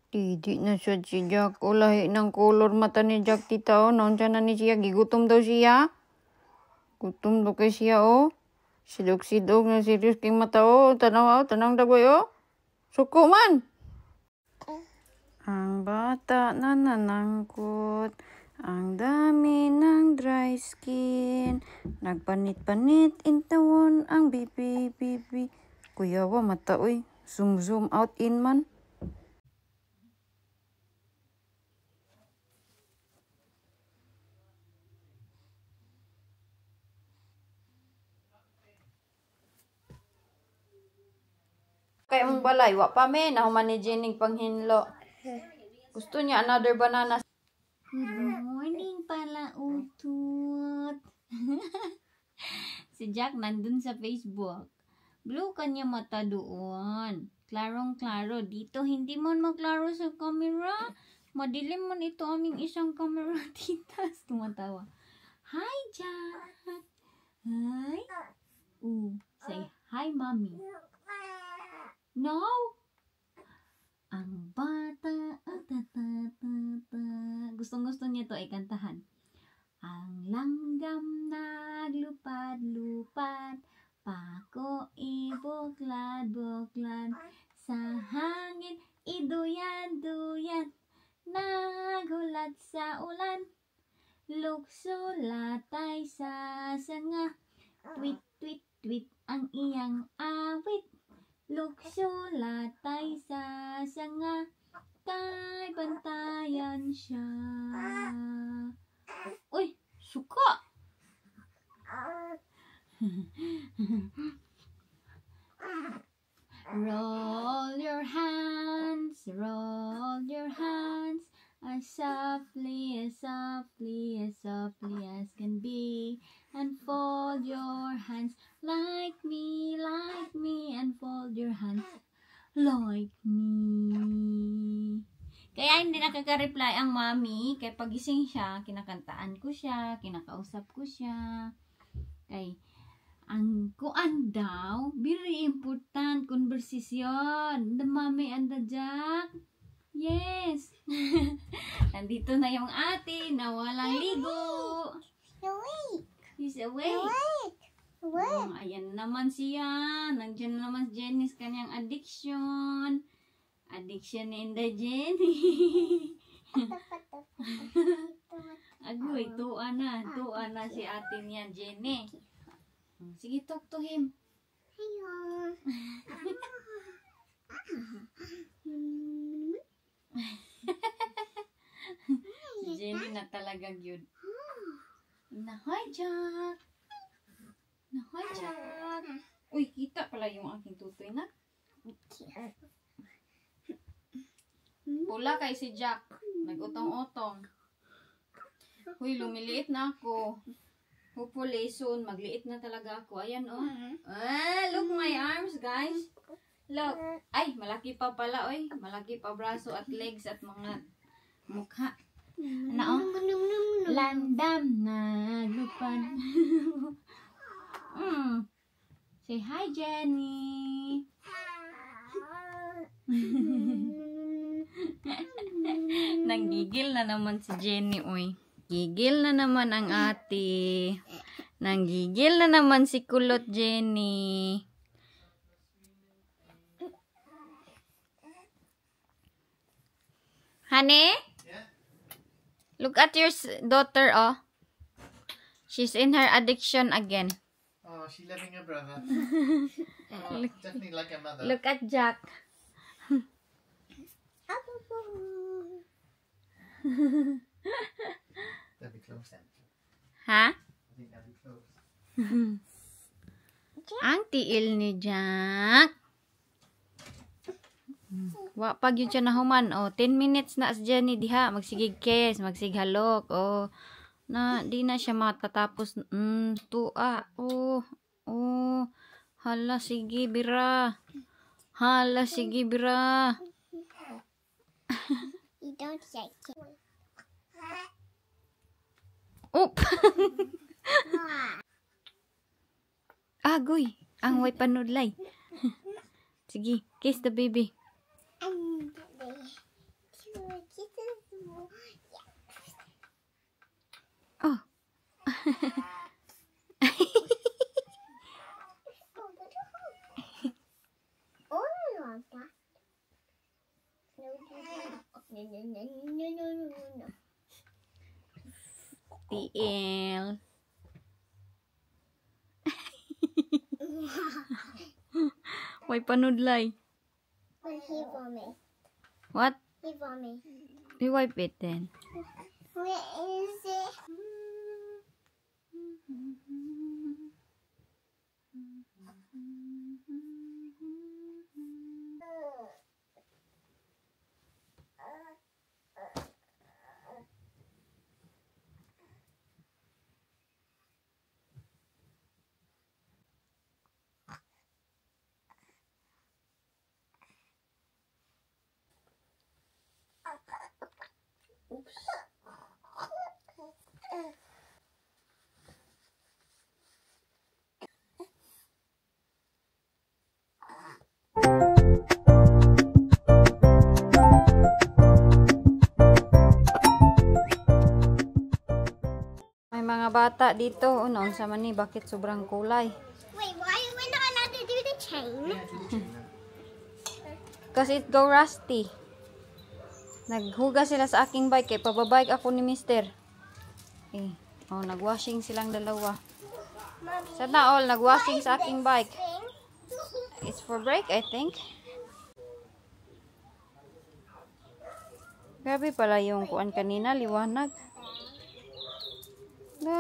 Didi na siya si Jack. O, lahi ng color mata ni Jack, tita. O, naon siya na ni siya. Gigutom daw siya. Gutom daw kay siya, o. Sidog-sidog na serious king mata, o. Tanaw, o. Tanang dagoy, o. Suko man. Ang bata na nanangkot. Ang dami ng dry skin. Nagpanit-panit intawon ang bibi. Kuyawa mata, oy. Zoom out in man. Kay ang balay, wa pa me, nahuman ni Jening panghinlo. Gusto niya another banana. Good morning pala, utut. Si Jack nandun sa Facebook. Blue kanya mata doon. Klarong-klaro. Dito hindi man maklaro sa camera. Madilim man ito aming isang camera, titas. Tumatawa. Hi, Jack. Hi. Say hi, mommy. No. Ang bata. Gustong-gusto niya to ay kantahan. Ang langgam naglupad-lupad, pako ibuklad-buklad, sa hangin iduyan-duyan, nagulat sa ulan, lukso latay sa sanga, tweet-tweet-tweet ang iyang awit, lukso latay sa sanga, kay bantayan siya. Uy, suka! Roll your hands as softly as can be, and fold your hands like me, and fold your hands like me. Kaya hindi nakaka-reply ang mami, kaya pagising siya, kinakantaan ko siya, kinakausap ko siya. Kay ang kuan daw, very important conversation. The mommy and the Jack. Yes. Nandito na yung ate na walang ligo. He's awake. Ayan naman siya. Nandiyan naman si Janice kanyang addiction. Addiction in the Jenny. Agoy, tuwa na si ate niya, Jenny. Sige, talk to him. Hello. Si Jenny na talaga yun. Hi, Jack. Hi, Jack. Uy, kita pala yung aking tutoy na. Pula kay si Jack. Nag-utong-utong. Uy, lumiliit na ako. Hopefully soon, magliit na talaga ako. Ayan, oh. Look my arms, guys. Look. Ay, malaki pa pala, oy. Malaki pa braso at legs at mga mukha. Ano, oh? Landam na lupad. Say hi, Jenny. Nanggigil na naman si Jenny, uy. Gigil na naman ang ate. Nanggigil na naman si kulot Jenny. Honey? Yeah? Look at your daughter, oh. She's in her addiction again. Oh, she's loving her brother. Definitely like her mother. Look at Jack. That'd be close then. Ha? I think that'd be close. Ang tiil ni Jack. Wa pag yun siya nahuman. Oh, 10 minutes na as Jenny diha. Magsigig kiss, magsighalok. Oh, na di na siya matatapos. Tua. Oh. Hala, sige, bira. You don't like it. Oop. Agoy. Ang way panudlay. Sige, kiss the baby. No, no, no, no, no, no, no, no. TL. Why panudlay? But he for me. What? He for me. You wipe it then. Where is it? Oops. May mga bata dito. Ano, sa mani, bakit sobrang kulay? Wait, why are we not allowed to do the chain? Kasi it go rusty. Naghugas sila sa aking bike. Eh, pababike ako ni mister. Eh, oh, nagwashing silang dalawa. Mommy, Sana all, nagwashing sa aking bike. thing? It's for break, I think. Grabe pala yung kuan kanina, liwanag.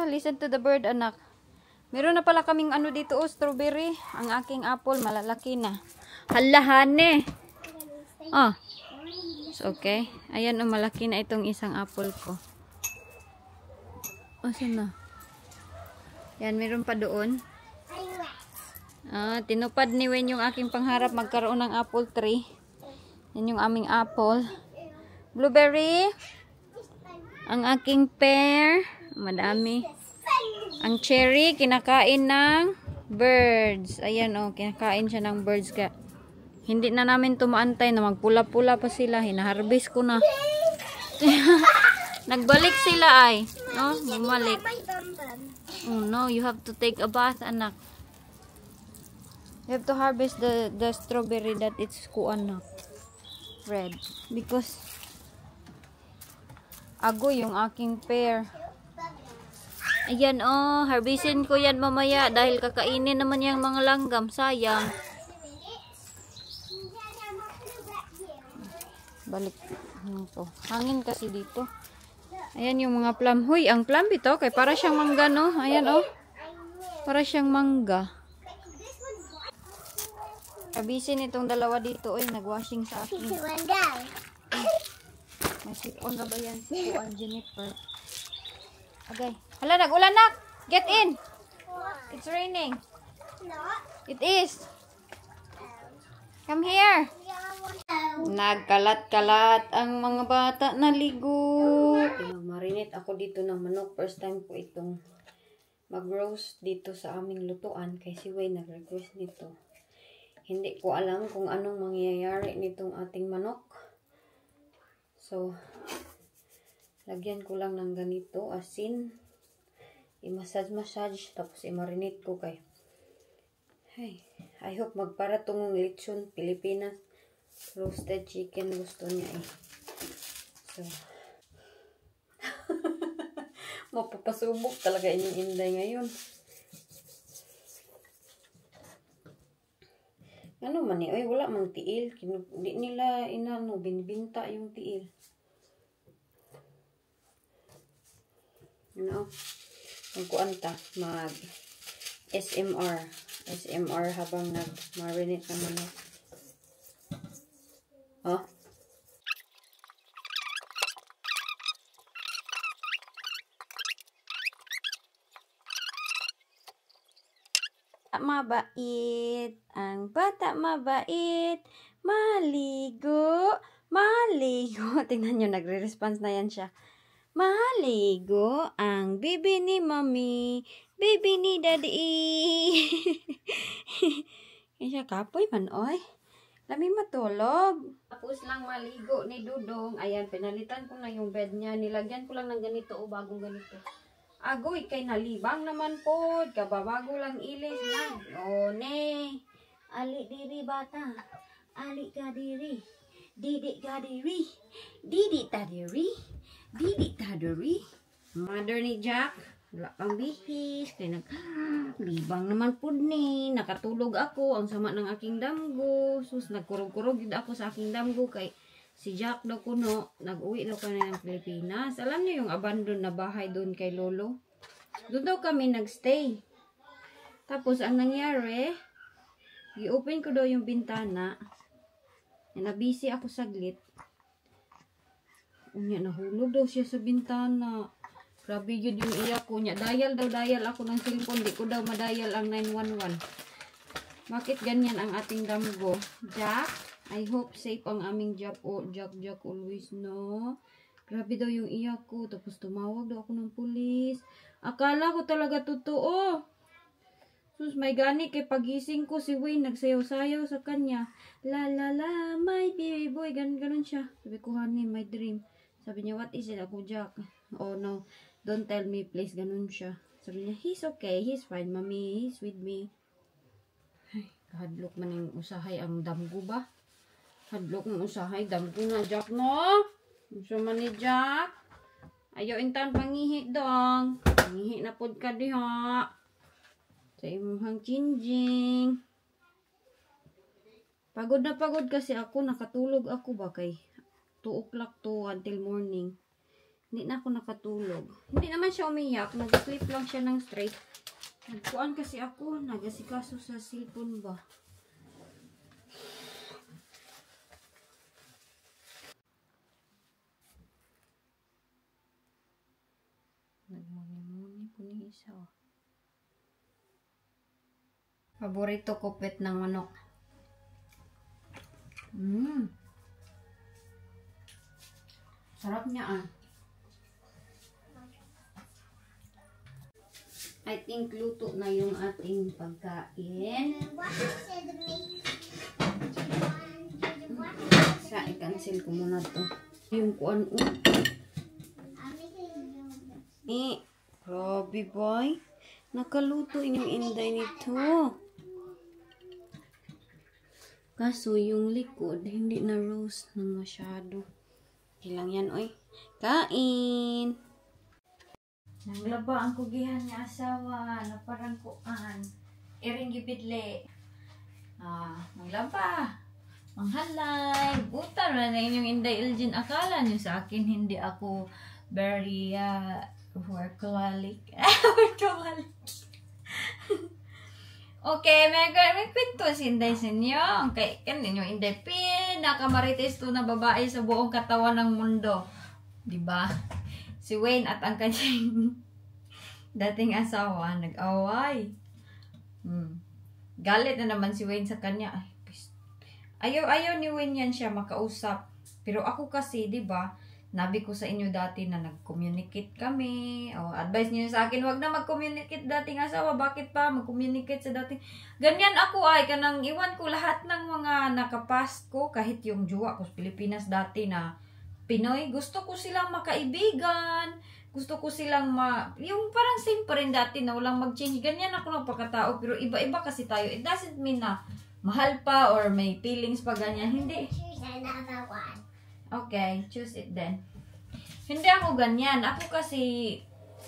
Listen to the bird, anak. Meron na pala kaming ano dito, oh, strawberry. Ang aking apple, malalaki na. Halahane. Oh. So, okay. Ayan, oh, malaki na itong isang apple ko. Oh, sana. Yan, meron pa doon. Tinupad ni Wen yung aking pangharap magkaroon ng apple tree. Yan yung aming apple. Blueberry. Ang aking pear. Madami. Ang cherry, kinakain ng birds. Ayan, oh, kinakain siya ng birds. Ka. Hindi na namin tumaantay na magpula-pula pa sila. Hinaharbis ko na. Nagbalik sila ay. No, bumalik. Oh no, you have to take a bath, anak. You have to harvest the strawberry that it's kuan red. Because ago yung aking pear. Ayan, oh, harvestin ko yan mamaya dahil kakainin naman yung mga langgam. Sayang. Balik. Ano to? Hangin kasi dito. Ayan yung mga plum. Huy, ang plum ito, kay para siyang mangga, no? Ayan, oh. Para siyang mangga. Harvestin itong dalawa dito, oy, nagwashing sa akin. Masipon na ba yan? Kuan, Jennifer. Okay. Hala, nag-ulan na. Get in. It's raining. It is. Come here. Nagkalat-kalat ang mga bata naligo. Mag-marinate ako dito ng manok. First time ko itong mag-roast dito sa aming lutuan. Kay si Wayne nag-request nito. Hindi ko alam kung anong mangyayari nitong ating manok. So, lagyan ko lang ng ganito, asin. I-massage, tapos i-marinate ko kay. Hey, I hope magparatong ng lechon Pilipinas. Roasted chicken gusto niya eh. So, mapapasubok talaga inyong inday ngayon. Ano man eh, oy, wala mang tiil. Di nila binibinta yung tiil. Ano? Magkuanta, mag SMR habang nag-marinate naman ako. Oh. Mabait, ang bata mabait, maligo, maligo. Tingnan nyo, nagre-response na yan siya. Maligo ang bibi ni mami, bibi ni daddy. Yan siya, kapoy man, oy. Lami matulog. Tapos lang maligo ni Dudong. Ayan, pinalitan ko na yung bed niya. Nilagyan ko lang ng ganito o bagong ganito. Agoy, kay nalibang naman po. Kababago lang ilis na. O, ne. Ali diri bata. Ali ka diri. Didi gadiri. Didi tadiri. Didi tadiri. Mother ni Jack. Wala pang bihis. Kaya libang naman po ni. Nakatulog ako. Ang sama ng aking damgo. Sus, nagkurog-kurog yun ako sa aking damgo. Kay si Jack daw kuno. Nag-uwi daw kami ng Pilipinas. Alam niyo yung abandoned na bahay doon kay Lolo? Doon daw kami nagstay. Tapos, ang nangyari, i-open ko daw yung bintana. Nabisi ako saglit. Unya, nahulog daw siya sa bintana. Grabe yun yung iyak ko niya. Dial ako ng cellphone. Di ko daw madial ang 911. Bakit ganyan ang ating damgo? Jack, I hope safe ang aming job. Oh, Jack always no. Grabe daw yung iyak ko. Tapos tumawag daw ako ng pulis. Akala ko talaga totoo. Sus, may gani kay pagising ko si Wayne. Nagsayaw-sayaw sa kanya. La la la, my baby boy. Ganun siya. Sabi ko, honey, my dream. Sabi niya, what is it? Ako, Jack. Oh no. Don't tell me, please. Ganun siya. Sabi niya, he's okay. He's fine, mommy. He's with me. Ay, hadlok man yung usahay ang damgo ba? Hadlok ng usahay. Damgo na, Jack, no? Gusto man ni Jack? Ayaw intan pangihi dong. Pangihi na pod ka diha. Sa imong chinjing. Pagod na pagod kasi ako. Nakatulog ako ba kay 2 o'clock to until morning. Hindi na ako nakatulog. Hindi naman siya umiyak. Nag-sleep lang siya ng straight. Nagkuhan kasi ako. Nagasikaso sa cellphone ba. Nagmuni-muni po ni isa. Paborito ko pet ng manok. Sarap niya ah. I think luto na yung ating pagkain. Sa i-cancel ko muna to. Yung kuan grabe boy. Nakaluto yung inday nito. Kaso yung likod hindi na roast na masyado. Ilang yan oy. Kain! Naglaba ang kugihan niya asawa na parang kuan. Iring gibidle. Naglaba. Manghalay. Buta na inyong Inday Elgin. Akala niyo sa akin hindi ako very workaholic. Workaholic. Okay, may kwento si Inday sa inyo. Okay, kanin yung Inday pinakamarites to na babae sa buong katawan ng mundo. Diba? Si Wayne at ang kanyang dating asawa nag-away. Galit na naman si Wayne sa kanya. Ayaw ni Wayne yan siya makausap. Pero ako kasi, di ba, nabi ko sa inyo dati na nag-communicate kami. O, advice niyo sa akin, wag na mag-communicate dating asawa. Bakit pa? Mag-communicate sa dating. Ganyan ako ay, kanang iwan ko lahat ng mga nakapast ko, kahit yung jowa ko sa Pilipinas dati na Pinoy, gusto ko silang makaibigan, gusto ko silang yung parang same pa rin dati na walang mag-change. Ganyan ako ng pagkatao, pero iba-iba kasi tayo. It doesn't mean na mahal pa or may feelings pa ganyan. Hindi. Choose another one. Okay, choose it then. Hindi ako ganyan. Ako kasi,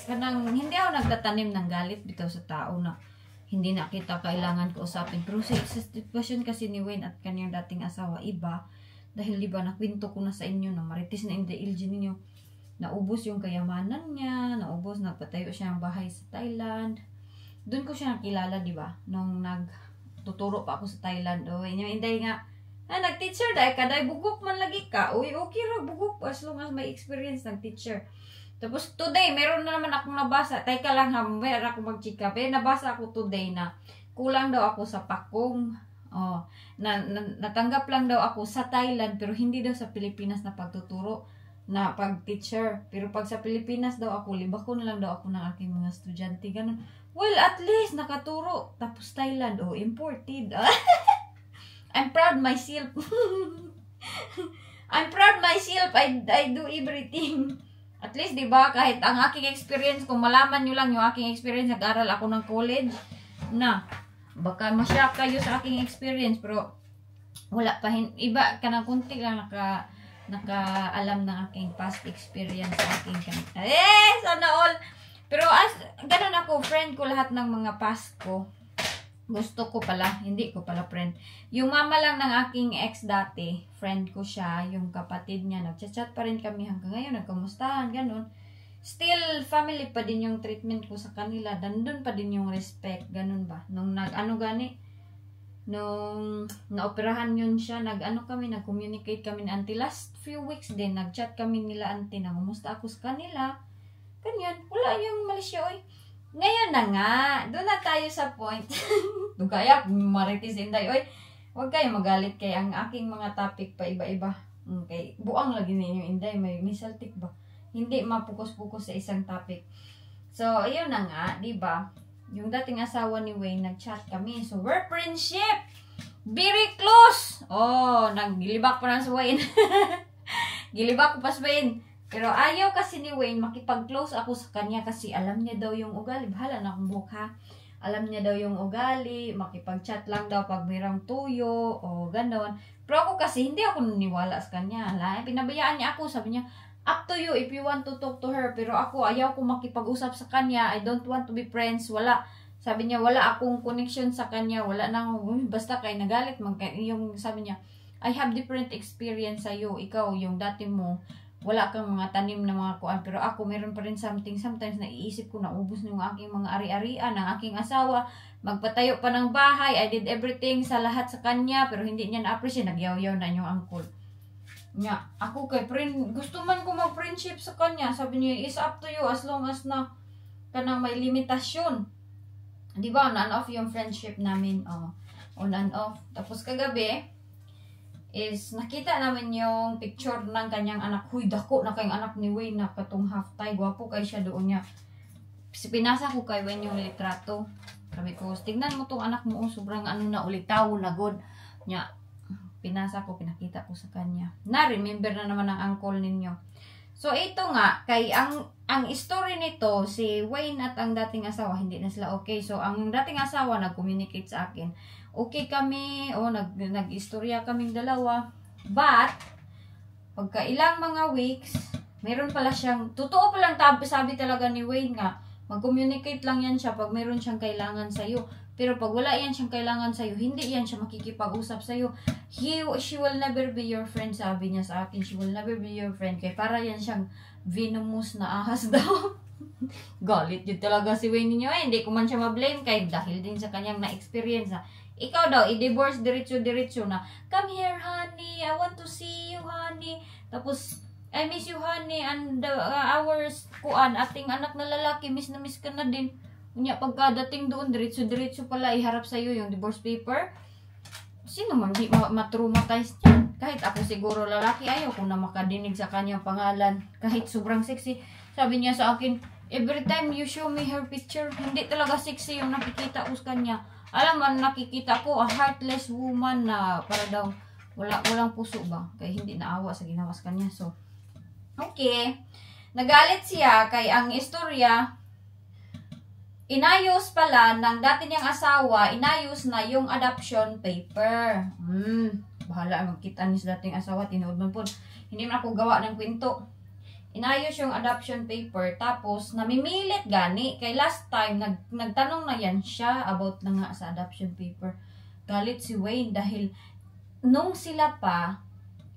hindi ako nagtatanim ng galit bitaw sa tao na hindi na kita kailangan ko usapin. Pero sa sitwasyon kasi ni Wayne at kanyang dating asawa, iba. Dahil diba, nakwento ko na sa inyo na maritis na Inday Elgin ninyo. Naubos yung kayamanan niya, naubos, nagpatayo siya ng bahay sa Thailand. Doon ko siya nakilala, diba? Nung nagtuturo pa ako sa Thailand. O, inyo, Inday nga, nag-teacher dahil kaday bugok man lagi ka. Uy, okay ra, bugok as long as may experience ng teacher. Tapos today, meron na naman akong nabasa. Teka lang ha, meron ako mag-chika. Pero nabasa ako today na kulang daw ako sa pakong. Oh, natanggap lang daw ako sa Thailand pero hindi daw sa Pilipinas na pagtuturo na pag-teacher. Pero pag sa Pilipinas daw ako, libakon lang daw ako ng aking mga estudyante. Ganun. Well, at least nakaturo. Tapos Thailand, oh, imported. I'm proud myself. I'm proud myself. I do everything. At least, di ba, kahit ang aking experience, kung malaman nyo lang yung aking experience, nag-aral ako ng college, na, baka masyak kayo sa aking experience, pero, wala pa, iba ka na kunti lang nakaalam ng aking past experience sa aking kanita. Sana all! Pero ganun ako, friend ko lahat ng mga past ko. Gusto ko pala, hindi ko pala friend. Yung mama lang ng aking ex dati, friend ko siya, yung kapatid niya, nagchat-chat pa rin kami hanggang ngayon, nagkamustahan, ganun. Still, family pa din yung treatment ko sa kanila, nandun pa din yung respect, ganun ba? Nung nung naoperahan yun siya, nag-communicate kami na auntie. Last few weeks din, nag-chat kami nila auntie na kumusta ako sa kanila. Ganyan, wala yung Malaysia, oy. Ngayon na nga, doon na tayo sa point. Doon kaya, maritis Inday, oy. Huwag kayo magalit kay ang aking mga topic pa iba-iba. Okay, buang lagi ninyo Inday, may misaltik ba? Hindi mapukus-pukus sa isang topic. So, ayun na nga, di ba? Yung dating asawa ni Wayne, nag-chat kami. So, we're friendship! Very close! Oh, naglibak pa na si Wayne. Gilibak ko pa si Wayne. Pero ayaw kasi ni Wayne, makipag-close ako sa kanya kasi alam niya daw yung ugali. Bahala na akong buhok ha. Alam niya daw yung ugali, makipag-chat lang daw pag mayroong tuyo o gano'n. Pero ako kasi hindi ako naniwala sa kanya. Pinabayaan niya ako, sabi niya, up to you if you want to talk to her. Pero ako, ayaw ko makipag-usap sa kanya. I don't want to be friends. Wala. Sabi niya, wala akong connection sa kanya. Wala nang, basta kay nagalit. Yung sabi niya, I have different experience sa'yo. Ikaw, yung dati mo, wala kang mga tanim na mga kuan. Pero ako, meron pa rin something. Sometimes, naiisip ko, naubos na yung aking mga ari-arian ng aking asawa. Magpatayo pa ng bahay. I did everything sa lahat sa kanya. Pero hindi niya na-appreciate. Nagyaw-yaw na yung uncle. Nya, ako kay friend, gusto man ko mag-friendship sa kanya. Sabi niya, it's up to you as long as na kanang may limitasyon. Di ba? On and off yung friendship namin. Oh, on and off. Tapos kagabi, is nakita namin yung picture ng kanyang anak. Huy, dako na kayong anak ni Wayne na katong half tie. Gwapo kay siya doon niya. Pinasa ko kay Wayne yung litrato. Sabi ko, tignan mo tong anak mo. Sobrang na ulitaw na good. Nya, pinasa ko, pinakita ko sa kanya. Na-remember na naman ang uncle ninyo. So, ito nga, kay ang story nito, si Wayne at ang dating asawa, hindi na sila okay. So, ang dating asawa, nag-communicate sa akin. Okay kami, nag-istorya kaming dalawa. But, pagka ilang mga weeks, meron pala siyang, totoo palang sabi talaga ni Wayne nga, mag-communicate lang yan siya pag meron siyang kailangan sa'yo. Pero pag wala yan siyang kailangan sa'yo, hindi yan siya makikipag-usap sa'yo. She will never be your friend, sabi niya sa akin. She will never be your friend. Kaya para yan siyang venomous na ahas daw. Galit yun talaga si Wayne ninyo. Hindi ko man siya ma-blame kay dahil din sa kanyang na-experience na. Ikaw daw, i-divorce diretso-diretso na. Come here, honey. I want to see you, honey. Tapos, I miss you, honey. And ours, ating anak na lalaki, miss na miss ka na din. Kunya, pagkadating doon, diretso-diretso pala, iharap sa'yo yung divorce paper. Sino man di matraumatize niyan? Kahit ako siguro lalaki, ayaw ko na makadinig sa kanyang pangalan. Kahit sobrang sexy. Sabi niya sa akin, every time you show me her picture, hindi talaga sexy yung nakikita ko sa kanya. Alam man, nakikita ko, a heartless woman na para daw walang puso ba? Kaya hindi naawa sa ginawa sa kanya. So, okay. Nagalit siya kay ang istorya, inayos pala ng dati niyang asawa, inayos na yung adoption paper. Bahala magkita niya sa dating asawa, tinood man po. Hindi man ako gawa ng kwento. Inayos yung adoption paper, tapos namimilit gani. Kay last time, nagtanong na yan siya about na nga sa adoption paper. Galit si Wayne dahil nung sila pa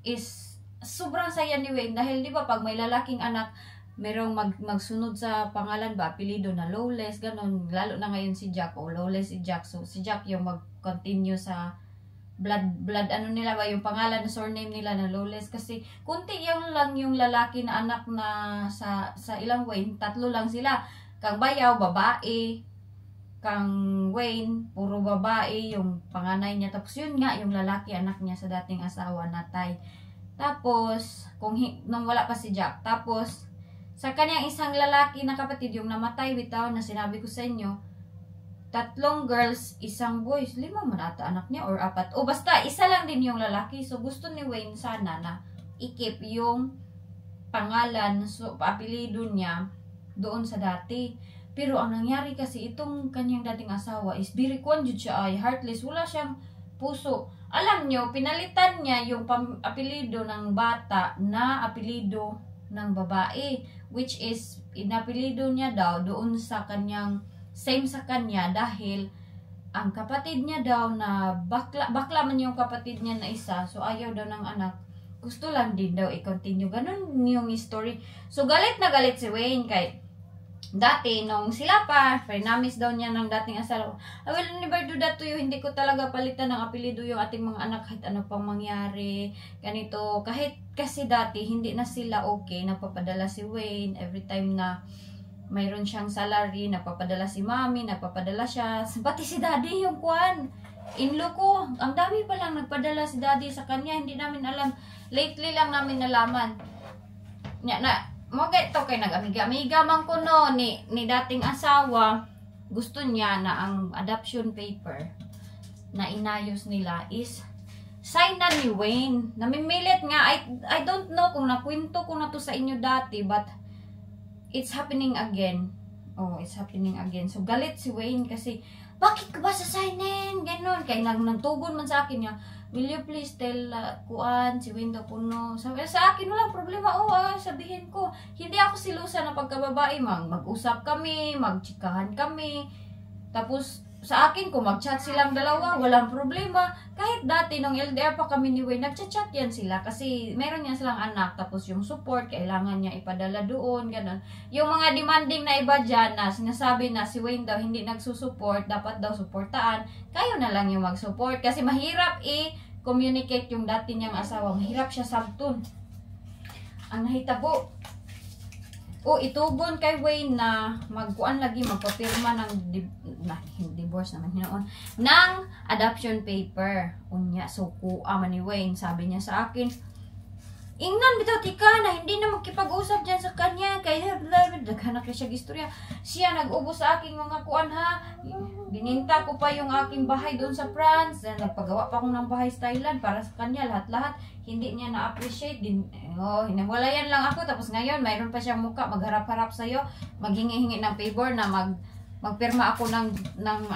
is sobrang saya ni Wayne. Dahil di ba pag may lalaking anak, merong magsunod sa pangalan ba, apelido na Lawless, ganun. Lalo na ngayon si Jack, Lawless si Jack. So si Jack yung mag-continue sa blood ano nila ba, yung pangalan, surname nila na Lawless. Kasi kunti yung lang yung lalaki na anak na sa ilang Wayne, 3 lang sila. Kang Bayaw, babae. Kang Wayne, puro babae yung panganay niya. Tapos yun nga, yung lalaki anak niya sa dating asawa na Tay. Tapos, nung wala pa si Jack. Tapos, sa kanyang isang lalaki na kapatid, yung namatay bitaw na sinabi ko sa inyo, 3 girls, 1 boys, 5 man ata anak niya or 4. O basta, isa lang din yung lalaki. So, gusto ni Wayne sana na i-keep yung pangalan, so, apelido niya doon sa dati. Pero ang nangyari kasi, itong kanyang dating asawa is very conjude siya ay heartless. Wala siyang puso. alam nyo, pinalitan niya yung apelido ng bata na apelido ng babae. Which is, inapelido niya daw doon sa kanyang, same sa kanya dahil ang kapatid niya daw na bakla man yung kapatid niya na isa, so ayaw daw ng anak. Gusto lang din daw i-continue. Ganun yung story. So galit na galit si Wayne kay dati, nung sila pa, frenamis daw niya ng dating asawa. I will never do that to you. Hindi ko talaga palitan ng apelido yung ating mga anak kahit ano pang mangyari. Ganito. Kahit kasi dati, hindi na sila okay. Napapadala si Wayne every time na mayroon siyang salary. Napapadala si mami, napapadala siya. Pati si daddy yung kwan. Inlo ko. Ang dami palang nagpadala si daddy sa kanya. Hindi namin alam. Lately lang namin nalaman. Mga ito kay nag-amiga man ko no ni dating asawa, gusto niya na ang adoption paper na inayos nila is sign na ni Wayne. Namimilit nga, I don't know kung nakwento ko na to sa inyo dati, but it's happening again. Oh, it's happening again. So galit si Wayne kasi bakit ka ba sasignin? Ganon. Kaya nagtugon man sa akin niya, will you please tell kuan si Wayne daw puno. Sabi sa akin, walang problema. Sabihin ko. Hindi ako silusa na pagkababae. Mag-usap kami, magchikahan kami. Tapos sa akin, kung mag-chat silang dalawa, walang problema. Kahit dati, nung LDR pa kami ni Wayne, nag-chat yan sila. Kasi meron yan silang anak. Tapos yung support, kailangan niya ipadala doon. Ganon. Yung mga demanding na iba dyan na sinasabi na si Wayne daw hindi nagsusupport, dapat daw suportaan. Kayo na lang yung mag-support. Kasi mahirap communicate yung dati niyang asawa. Mahirap siya sabton. Ang nahitabo. Itugon kay Wayne na magkuan lagi, magpapirma ng divorce naman hinoon, ng adoption paper. Unya, so kuha man ni Wayne. Sabi niya sa akin, ingnan bitaw tika na hindi na magkipag-usap dyan sa kanya. Kaya daghanak na siya gistorya. Siya nag-ubos sa aking mga kuan ha. Bininta ko pa yung aking bahay doon sa France. Nagpagawa pa ako ng bahay sa Thailand para sa kanya. Lahat-lahat. Hindi niya na-appreciate din. Hinawalayan lang ako. Tapos ngayon, mayroon pa siyang muka. Magharap-harap sa'yo. Maghingi-hingi ng favor na magpirma ako ng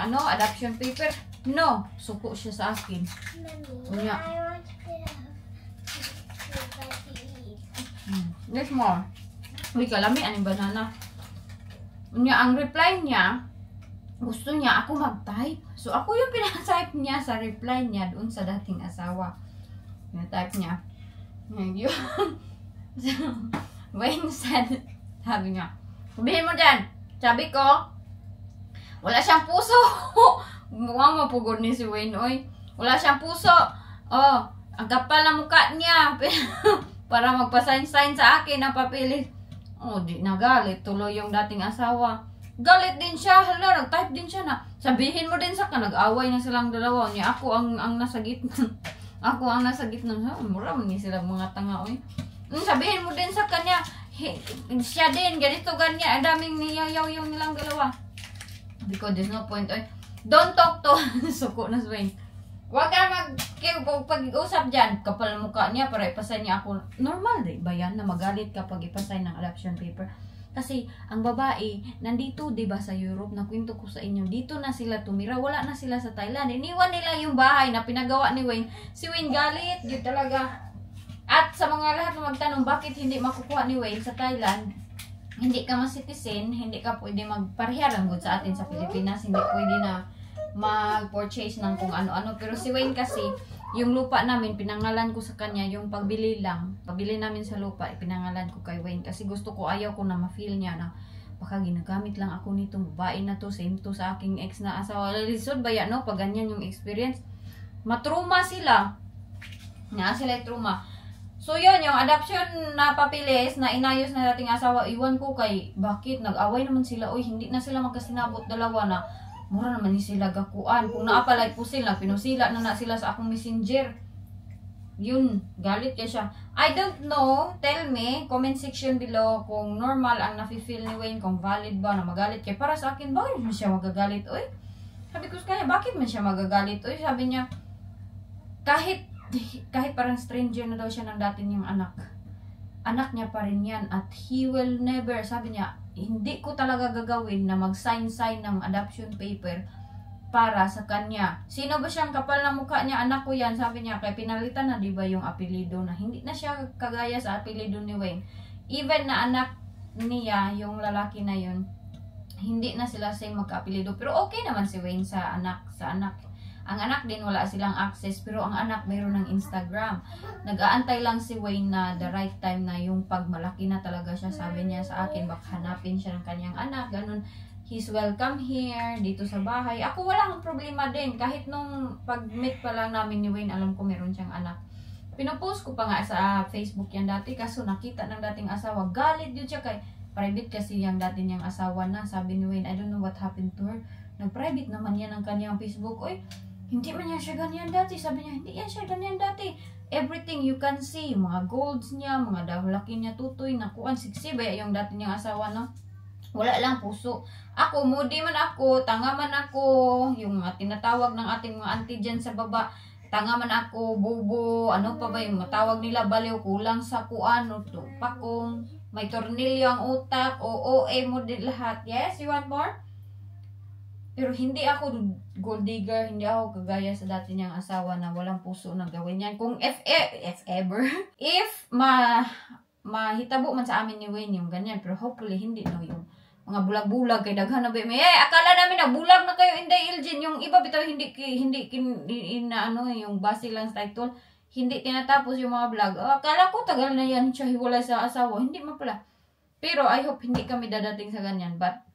adoption paper. No. Suko siya sa akin. Mommy, Yeah. I want to get a There's more. Uy, kalami. Anong banana? Ang reply niya, gusto niya ako mag-type. So, ako yung pinatype niya sa reply niya doon sa dating asawa. Pinatype niya. Yun. So, Wayne said, sabi niya, sabihin mo dyan. Sabi ko, wala siyang puso. Mukhang mapugod ni si Wayne, oy. Wala siyang puso. Ang kapal na mukha niya. Para magpasign-sign sa akin ang papilis. Di nagalit. Tuloy yung dating asawa. Galit din siya. Hala, nag-type din siya na. Sabihin mo din sa ka, nag-away na silang dalawa. Niya, ako ang nasa gitna. Ako ang nasa gitna. Mura man niya silang mga tanga, oy. Sabihin mo din sa kanya, siya din, ganito, ganyan. Ang daming niyayaw yung nilang dalawa. Because there's no point, oy. Don't talk to. Suko na Wayne. Huwag ka pag-usap dyan. Kapal na mukha niya para ipasign niya ako. Normal din ba yan na magalit kapag ipasign ng adoption paper? Kasi ang babae, nandito diba sa Europe, nakwento ko sa inyo, dito na sila tumira, wala na sila sa Thailand. Iniwan nila yung bahay na pinagawa ni Wayne. Si Wayne galit, yun talaga. At sa mga lahat na magtanong, bakit hindi makukuha ni Wayne sa Thailand? Hindi ka ma-citizen, hindi ka pwede magparehirang good sa atin sa Pilipinas, hindi pwede na mag-purchase ng kung ano-ano. Pero si Wayne kasi, yung lupa namin, pinangalan ko sa kanya, yung pagbili lang, pabili namin sa lupa, pinangalan ko kay Wayne. Kasi gusto ko, ayaw ko na ma-feel niya na, baka ginagamit lang ako nitong babae na to, same to sa aking ex na asawa. Lisod ba yan, no? Pag ganyan yung experience, matruma sila. Sila truma. So yun, yung adoption na papilis na inayos na dating asawa, iwan ko kay, bakit? Nag-away naman sila, oy, hindi na sila magkasinabot dalawa na, mura naman ni sila gakuan. Kung naapalay po sila, pinusila na sila sa akong messenger. Yun, galit ka siya. I don't know, tell me, comment section below kung normal ang nafe-feel ni Wayne, kung valid ba na magalit kay. Para sa akin, bakit man siya magagalit, oy? Sabi ko sa kanya, bakit man siya magagalit, oy? Sabi niya, kahit parang stranger na daw siya ng dati niyang anak niya pa rin yan, at he will never, sabi niya, hindi ko talaga gagawin na mag-sign ng adoption paper para sa kanya. Sino ba siyang kapal na mukha niya? Anak ko yan. Sabi niya, kaya pinalitan na diba yung apelido na hindi na siya kagaya sa apelido ni Wayne. Even na anak niya, yung lalaki na yun, hindi na sila same magka-apelido. Pero okay naman si Wayne sa anak. Ang anak din wala silang access, pero ang anak mayroon ng Instagram. Nag-aantay lang si Wayne na the right time na yung pag malaki na talaga siya. Sabi niya sa akin, baka hanapin siya ng kanyang anak, ganun. He's welcome here, dito sa bahay. Ako walang problema din. Kahit nung pag-meet pa lang namin ni Wayne, alam ko meron siyang anak. Pinopost ko pa nga sa Facebook yan dati, kaso nakita ng dating asawa. Galit yun siya kay private kasi yung dati niyang asawa na. Sabi ni Wayne, I don't know what happened to her. Nag-private naman yan ang kanyang Facebook. Oy, hindi man yan siya ganyan dati. Sabi niya, hindi yan siya ganyan dati. Everything you can see, mga golds niya, mga dahulaki niya, tutoy, nakuan, siksi ba yung dati niyang asawa, no? Wala lang puso. Ako, moody man ako, tanga man ako, yung mga tinatawag ng ating mga auntie dyan sa baba, tanga man ako, bobo, ano pa ba yung matawag nila, baliw, kulang sa kuan, o pakong, may tornilyo ang utak, o OA mo din lahat. Yes, you want more? Pero hindi ako gold digger, hindi ako kagaya sa dati niyang asawa na walang puso na gawin yan. Kung if mahitabo man sa amin ni Wayne yung ganyan, pero hopefully hindi no yung mga bulag-bulag kay daghan na ba akala namin na bulag na kayo Inday Elgin, yung iba bitaw hindi yung base lang sa title, hindi tinatapos yung mga vlog. Akala ko tagal na yan siya hiwalay sa asawa, hindi man pala. Pero I hope hindi kami dadating sa ganyan, but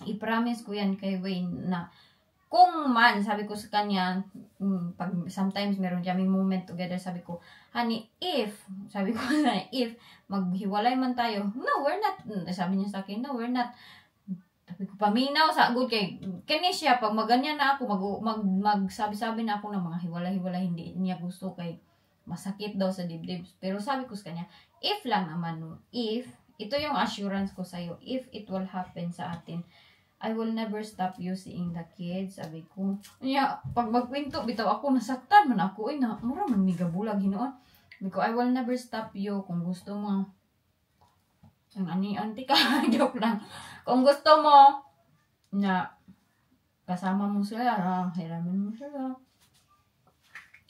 i-promise ko yan kay Wayne na kung man, sabi ko sa kanya, pag sometimes meron kami moment together, sabi ko, honey, if maghiwalay man tayo, no, we're not. Sabi niya sa akin, no, we're not. Sabi ko, paminaw, sagod kay siya, pag maganyan na ako, magsabi-sabi na ako ng mga hiwalay-hiwalay, hindi niya gusto kay masakit daw sa dibdib. Pero sabi ko sa kanya, if lang naman, if, ito yung assurance ko sa'yo, if it will happen sa atin, I will never stop you seeing the kids. Sabi ko, pag magkwento, bitaw ako, nasaktan man ako, mura man migabulag, hinoon. Sabi ko, I will never stop you kung gusto mo. Ang anti ka, joke lang. Kung gusto mo, na kasama mo sila, hiramin mo sila.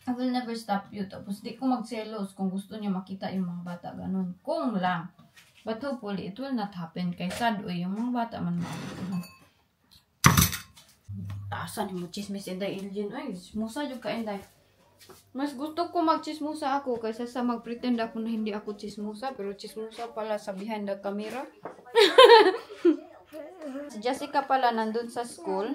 I will never stop you. Tapos di ko magselos kung gusto niya makita yung mga bata, ganun. Kung lang. But hopefully, it will not happen. Kay sad, yung mga bata man makikita. Taasan mo chismis Inday Elgin. Ay, musa yung ka Inday. Mas gusto ko magchismusa ako kaysa sa magpretend ako na hindi ako chismusa. Pero chismusa pala sa behind the camera. Si Jessica pala nandun sa school.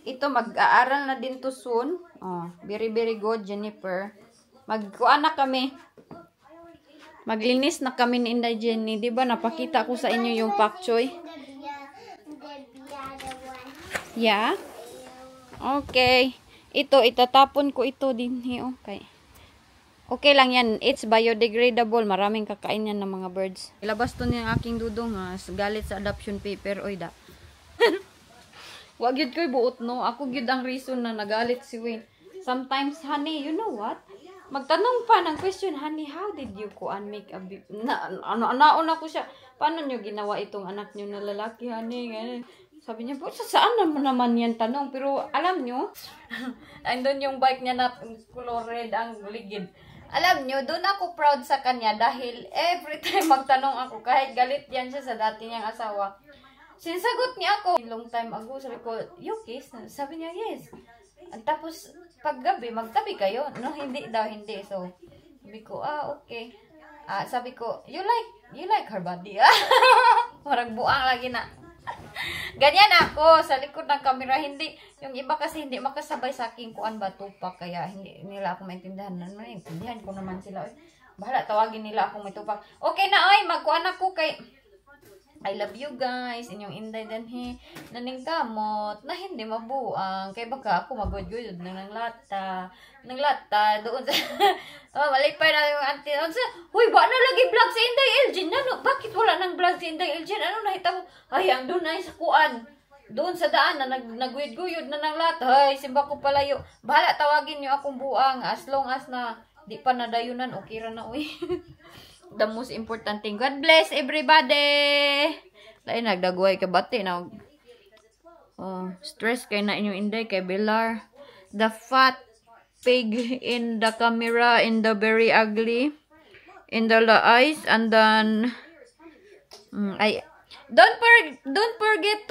Ito, mag-aaral na din to soon. Oh, very very good, Jennifer. Magkuan na kami. Maglinis na kami ni Inday Jenny. Diba napakita ko sa inyo yung pak choy? Yeah? Okay. Ito, itatapon ko ito din. Okay. Okay lang yan. It's biodegradable. Maraming kakain yan ng mga birds. Ilabas to niya aking dudong ha. Galit sa adoption paper. Oy da. Wag yun ko'y buot no. Ako yun ang reason na nagalit si Wayne. Sometimes, honey, you know what? Magtanong pa ng question, honey, how did you make a baby? Nauna ko siya. Paano nyo ginawa itong anak nyo na lalaki, honey? Ganyan. Sabi niya, saan naman yan tanong? Pero alam nyo, andun yung bike niya na color red ang ligid. Alam nyo, doon ako proud sa kanya dahil every time magtanong ako, kahit galit yan siya sa dati niyang asawa, sinasagot niya ako. Long time ago, sabi ko, you kiss? Sabi niya, yes. At tapos, paggabi, magtabi kayo? No, hindi daw, hindi. So, sabi ko, okay. Sabi ko, you like her body? Parang buang lagi na. Ganyan ako sa likod ng camera, hindi yung iba kasi hindi makasabay sa akin kuan ba tupak, kaya hindi nila ako maintindihan. Maintindihan ko naman sila. Bahala tawagin nila ako may tupak. Okay na ay magkuan ako kay I love you guys, inyong Inday danhi naning gamot na hindi mabuang kay baka ako magud-gud ng lata doon sa malipay na yung auntie. Huy, ba na lagi vlog si Inday Elgin? Ano, bakit wala nang vlog si Inday Elgin? Ano nahitabo? Ay, ang doon na sa kuan. Doon sa daan na naguyod-guyod na ng lata. Ay, simba ko palayo. Bahala tawagin niyo akong buang as long as na di pa nadayunan, okay ra na uy. The most important thing. God bless everybody. Lain nagdagway ka bati na Oh, stress kay na inyong inday kay Belar. The fat pig in the camera, in the very ugly, in the eyes, and then don't forget,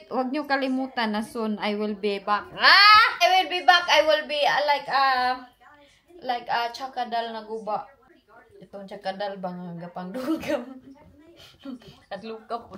wag niyo kalimutan na soon I will be back. I will be back. I will be like chakadal na guba. Itong chakadal bang gapang dugam. At luka po.